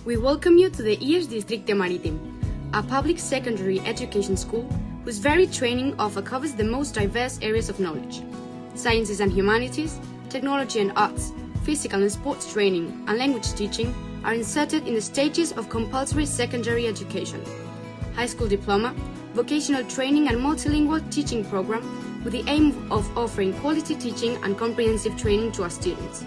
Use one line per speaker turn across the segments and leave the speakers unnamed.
We welcome you to the IES Districte Marítim, a public secondary education school whose varied training offer covers the most diverse areas of knowledge. Sciences and humanities, technology and arts, physical and sports training, and language teaching are inserted in the stages of compulsory secondary education. High school diploma, vocational training and multilingual teaching program with the aim of offering quality teaching and comprehensive training to our students.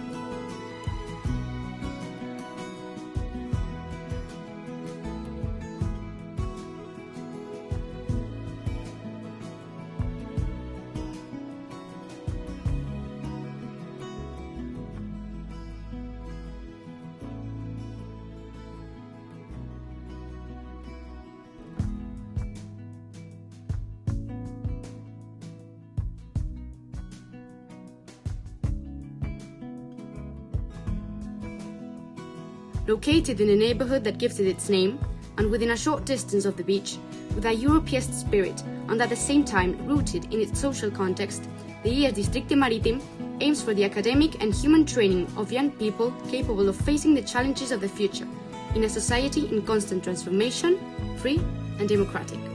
Located in a neighborhood that gives it its name, and within a short distance of the beach, with a European spirit and at the same time rooted in its social context, the IES Districte Marítim aims for the academic and human training of young people capable of facing the challenges of the future, in a society in constant transformation, free and democratic.